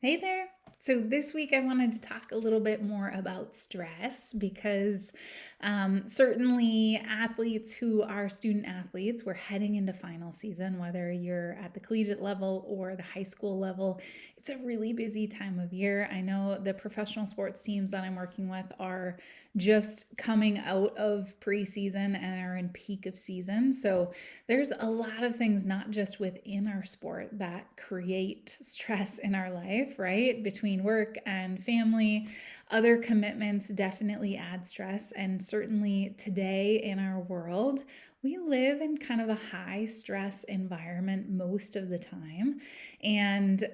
Hey there. So, this week I wanted to talk a little bit more about stress because certainly athletes who are student athletes, we're heading into final season, whether you're at the collegiate level or the high school level. It's a really busy time of year. I know the professional sports teams that I'm working with are just coming out of preseason and are in peak of season. So, there's a lot of things, not just within our sport, that create stress in our life, right? Between work and family, other commitments definitely add stress. And certainly today in our world, we live in kind of a high stress environment most of the time. And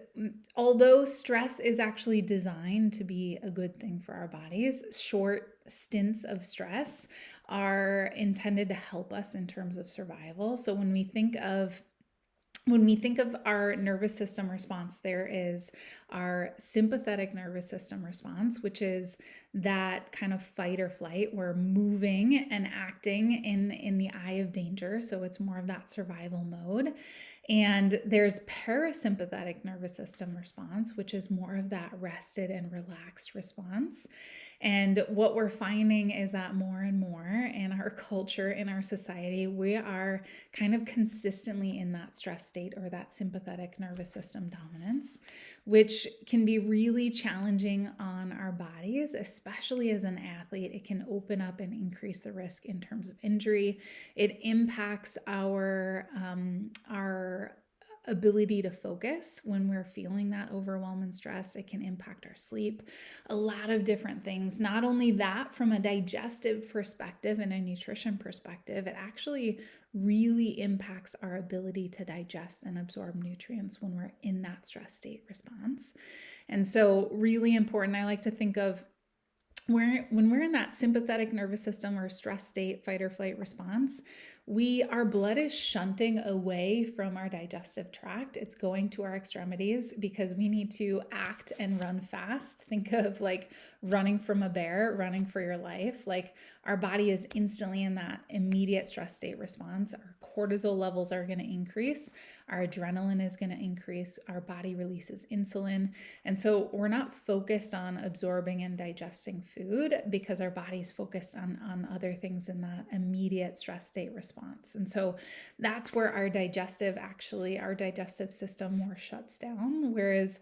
although stress is actually designed to be a good thing for our bodies, short stints of stress are intended to help us in terms of survival. So when we think of our nervous system response, there is our sympathetic nervous system response, which is that kind of fight or flight. We're moving and acting in the eye of danger, so it's more of that survival mode. And there's parasympathetic nervous system response, which is more of that rested and relaxed response. And what we're finding is that more and more in our culture, in our society, we are kind of consistently in that stress state or that sympathetic nervous system dominance, which can be really challenging on our bodies, especially as an athlete. It can open up and increase the risk in terms of injury. It impacts our ability to focus when we're feeling that overwhelm and stress. It can impact our sleep, a lot of different things. Not only that, from a digestive perspective and a nutrition perspective, it actually really impacts our ability to digest and absorb nutrients when we're in that stress state response. And so, really important, I like to think of when we're in that sympathetic nervous system or stress state, fight or flight response, our blood is shunting away from our digestive tract. It's going to our extremities because we need to act and run fast. Think of like running from a bear, running for your life. Like our body is instantly in that immediate stress state response. Our cortisol levels are going to increase. Our adrenaline is going to increase. Our body releases insulin. And so we're not focused on absorbing and digesting food because our body's focused on other things in that immediate stress state response. And so that's where our digestive system more shuts down. Whereas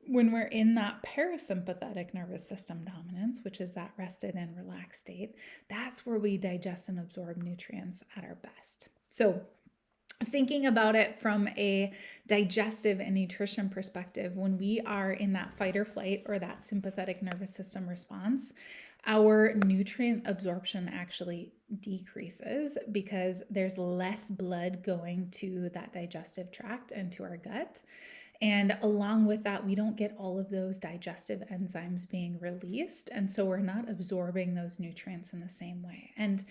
when we're in that parasympathetic nervous system dominance, which is that rested and relaxed state, that's where we digest and absorb nutrients at our best. So thinking about it from a digestive and nutrition perspective, when we are in that fight or flight or that sympathetic nervous system response, our nutrient absorption actually decreases because there's less blood going to that digestive tract and to our gut. And along with that, we don't get all of those digestive enzymes being released. And so we're not absorbing those nutrients in the same way. And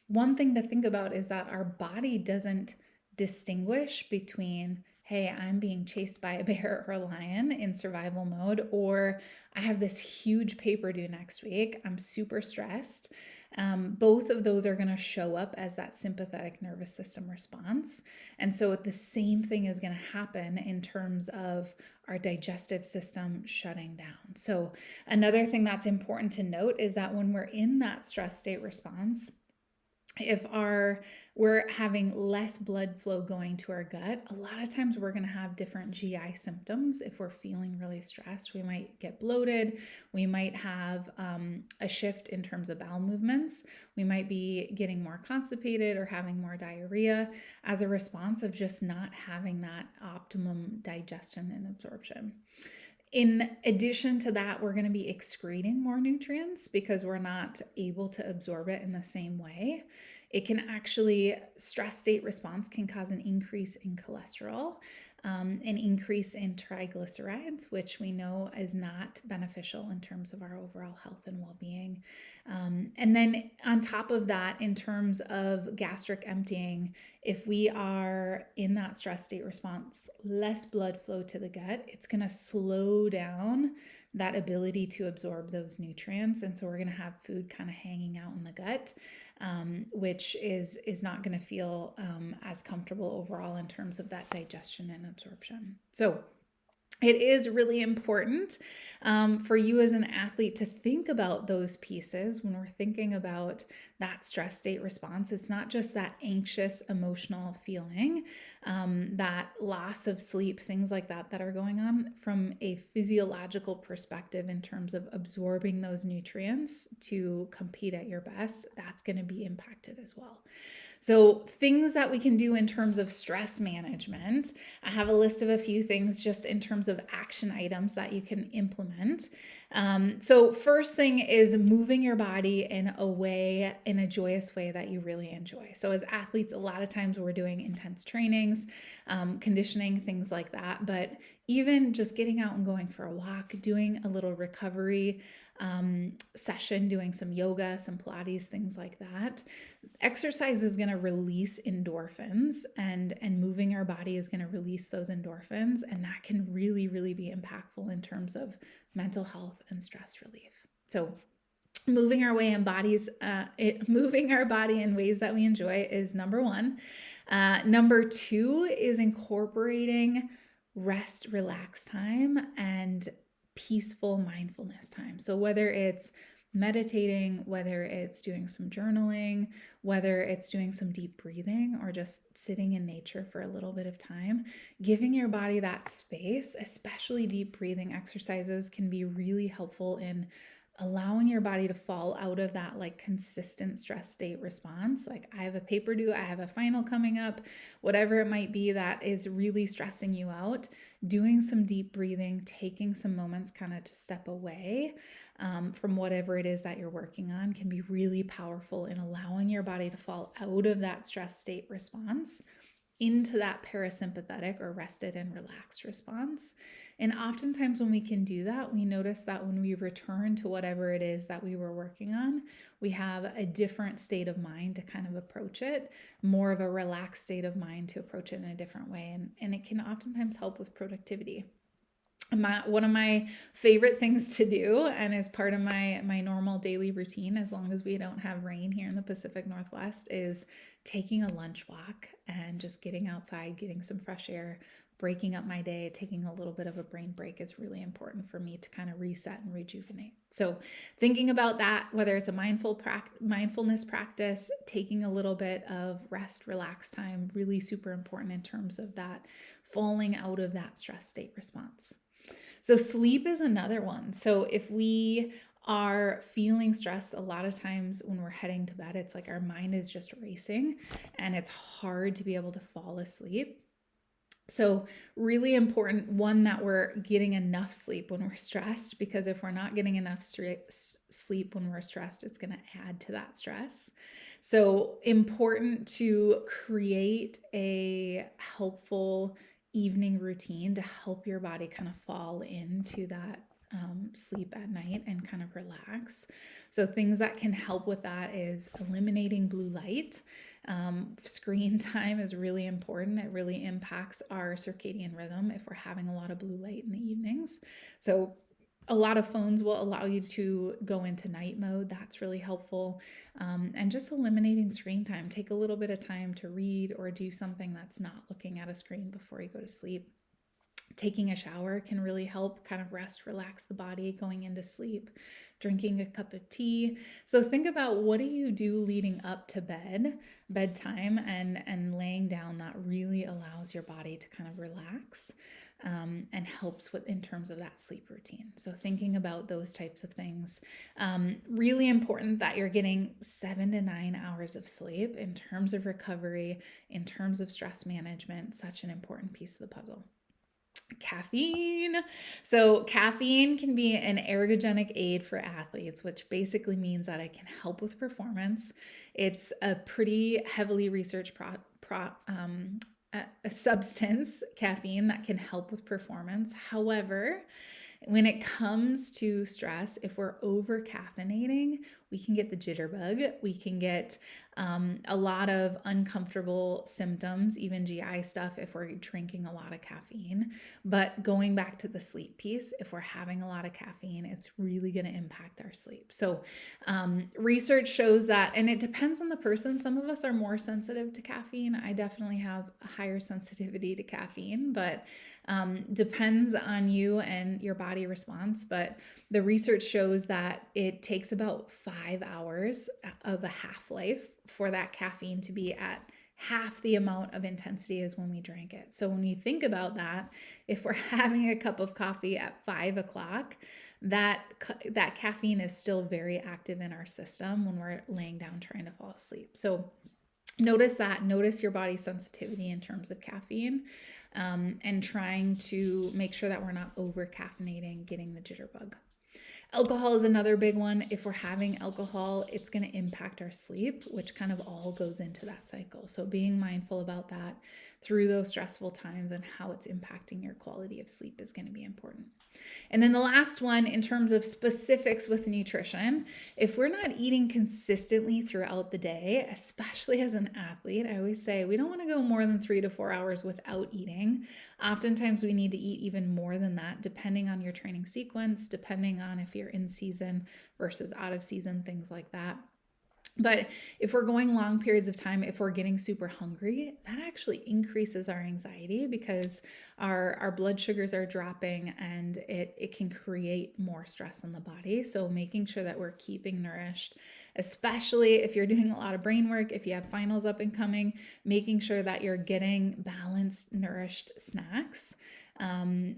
one thing to think about is that our body doesn't distinguish between, hey, I'm being chased by a bear or a lion in survival mode, or I have this huge paper due next week. I'm super stressed. Both of those are going to show up as that sympathetic nervous system response. And so the same thing is going to happen in terms of our digestive system shutting down. So another thing that's important to note is that when we're in that stress state response, if we're having less blood flow going to our gut, a lot of times we're going to have different GI symptoms. If we're feeling really stressed, we might get bloated. We might have a shift in terms of bowel movements. We might be getting more constipated or having more diarrhea as a response of just not having that optimum digestion and absorption. In addition to that, we're going to be excreting more nutrients because we're not able to absorb it in the same way. It can actually, stress state response can cause an increase in cholesterol, an increase in triglycerides, which we know is not beneficial in terms of our overall health and well-being. And then on top of that, in terms of gastric emptying, if we are in that stress state response, less blood flow to the gut, it's going to slow down that ability to absorb those nutrients. And so we're going to have food kind of hanging out in the gut, which is not going to feel as comfortable overall in terms of that digestion and absorption. So it is really important for you as an athlete to think about those pieces when we're thinking about that stress state response. It's not just that anxious emotional feeling, that loss of sleep, things like that that are going on from a physiological perspective in terms of absorbing those nutrients to compete at your best. That's going to be impacted as well. So, things that we can do in terms of stress management, I have a list of a few things just in terms of action items that you can implement. So, first thing is moving your body in a way, in a joyous way that you really enjoy. So, as athletes, a lot of times we're doing intense trainings, conditioning, things like that. But even just getting out and going for a walk, doing a little recovery session, doing some yoga, some Pilates, things like that. Exercise is going to release endorphins, and moving our body is going to release those endorphins, and that can really, really be impactful in terms of mental health and stress relief. So moving our way in bodies, moving our body in ways that we enjoy is number one. Number two is incorporating rest, relax time and peaceful mindfulness time. So whether it's meditating, whether it's doing some journaling, whether it's doing some deep breathing or just sitting in nature for a little bit of time, giving your body that space, especially deep breathing exercises, can be really helpful in allowing your body to fall out of that like consistent stress state response. Like, I have a paper due, I have a final coming up, whatever it might be that is really stressing you out. Doing some deep breathing, taking some moments kind of to step away from whatever it is that you're working on can be really powerful in allowing your body to fall out of that stress state response into that parasympathetic or rested and relaxed response. And oftentimes when we can do that, we notice that when we return to whatever it is that we were working on, we have a different state of mind to kind of approach it, more of a relaxed state of mind to approach it in a different way. And it can oftentimes help with productivity. One of my favorite things to do, and as part of my normal daily routine, as long as we don't have rain here in the Pacific Northwest, is taking a lunch walk and just getting outside, getting some fresh air, breaking up my day, taking a little bit of a brain break is really important for me to kind of reset and rejuvenate. So thinking about that, whether it's a mindfulness practice, taking a little bit of rest, relax time, really super important in terms of that falling out of that stress state response. So sleep is another one. So if we are feeling stressed, a lot of times when we're heading to bed, it's like our mind is just racing and it's hard to be able to fall asleep. So really important, one, that we're getting enough sleep when we're stressed, because if we're not getting enough sleep when we're stressed, it's going to add to that stress. So important to create a helpful evening routine to help your body kind of fall into that sleep at night and kind of relax. So things that can help with that is eliminating blue light. Screen time is really important. It really impacts our circadian rhythm if we're having a lot of blue light in the evenings. So a lot of phones will allow you to go into night mode. That's really helpful. And just eliminating screen time. Take a little bit of time to read or do something that's not looking at a screen before you go to sleep. Taking a shower can really help kind of rest, relax the body going into sleep. Drinking a cup of tea. So think about, what do you do leading up to bedtime, and laying down that really allows your body to kind of relax and helps with in terms of that sleep routine. So thinking about those types of things. Really important that you're getting 7 to 9 hours of sleep in terms of recovery, in terms of stress management, such an important piece of the puzzle. Caffeine. So caffeine can be an ergogenic aid for athletes, which basically means that it can help with performance. It's a pretty heavily researched a substance, caffeine, that can help with performance. However, when it comes to stress, if we're over caffeinating, we can get the jitterbug. We can get a lot of uncomfortable symptoms, even GI stuff, if we're drinking a lot of caffeine. But going back to the sleep piece, if we're having a lot of caffeine, it's really going to impact our sleep. So research shows that, and it depends on the person. Some of us are more sensitive to caffeine. I definitely have a higher sensitivity to caffeine, but depends on you and your body response. But the research shows that it takes about 5 hours of a half-life for that caffeine to be at half the amount of intensity as when we drank it. So when we think about that, if we're having a cup of coffee at 5 o'clock, that caffeine is still very active in our system when we're laying down trying to fall asleep. So notice your body's sensitivity in terms of caffeine, and trying to make sure that we're not over caffeinating, getting the jitterbug. Alcohol is another big one. If we're having alcohol, it's going to impact our sleep, which kind of all goes into that cycle. So being mindful about that through those stressful times and how it's impacting your quality of sleep is going to be important. And then the last one, in terms of specifics with nutrition, if we're not eating consistently throughout the day, especially as an athlete, I always say we don't want to go more than 3 to 4 hours without eating. Oftentimes we need to eat even more than that, depending on your training sequence, depending on if you're in season versus out of season, things like that. But if we're going long periods of time, if we're getting super hungry, that actually increases our anxiety because our blood sugars are dropping, and it can create more stress in the body. So making sure that we're keeping nourished, especially if you're doing a lot of brain work, if you have finals up and coming, making sure that you're getting balanced, nourished snacks.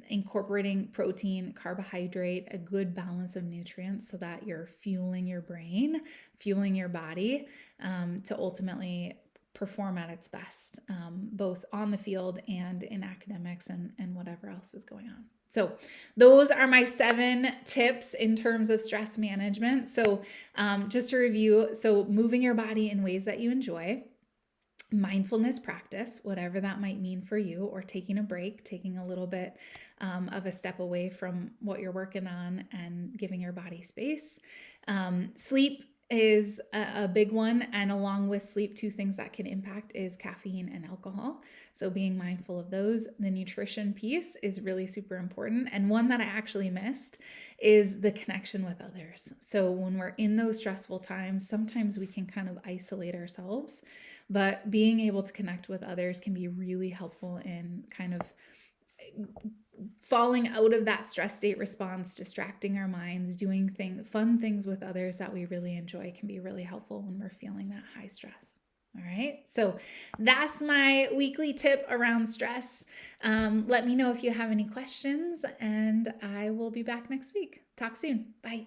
Incorporating protein, carbohydrate, a good balance of nutrients so that you're fueling your brain, fueling your body, to ultimately perform at its best, both on the field and in academics and whatever else is going on. So those are my 7 tips in terms of stress management. So just to review, so moving your body in ways that you enjoy, mindfulness practice, whatever that might mean for you, or taking a break, taking a little bit of a step away from what you're working on and giving your body space. Sleep is a big one. And along with sleep, 2 things that can impact is caffeine and alcohol. So being mindful of those. The nutrition piece is really super important. And one that I actually missed is the connection with others. So when we're in those stressful times, sometimes we can kind of isolate ourselves, but being able to connect with others can be really helpful in kind of falling out of that stress state response, distracting our minds, doing fun things with others that we really enjoy can be really helpful when we're feeling that high stress. All right. So that's my weekly tip around stress. Let me know if you have any questions, and I will be back next week. Talk soon. Bye.